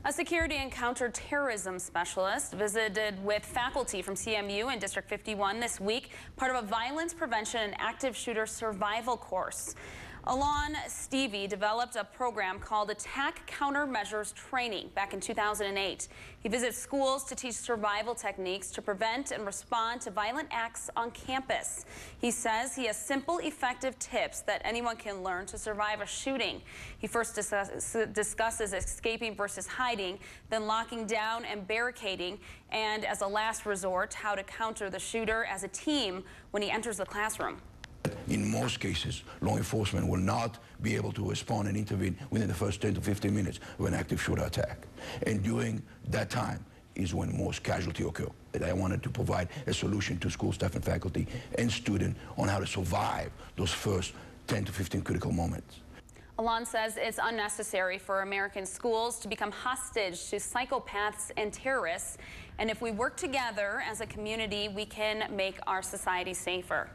A security and counterterrorism specialist visited with faculty from CMU and District 51 this week, part of a violence prevention and active shooter survival course. Alon Stevie developed a program called Attack Countermeasures Training back in 2008. He visits schools to teach survival techniques to prevent and respond to violent acts on campus. He says he has simple, effective tips that anyone can learn to survive a shooting. He first discusses escaping versus hiding, then locking down and barricading, and as a last resort, how to counter the shooter as a team when he enters the classroom. In most cases, law enforcement will not be able to respond and intervene within the first 10 to 15 minutes of an active shooter attack. And during that time is when most casualties occur. I wanted to provide a solution to school staff and faculty and students on how to survive those first 10 to 15 critical moments. Alon says it's unnecessary for American schools to become hostage to psychopaths and terrorists. And if we work together as a community, we can make our society safer.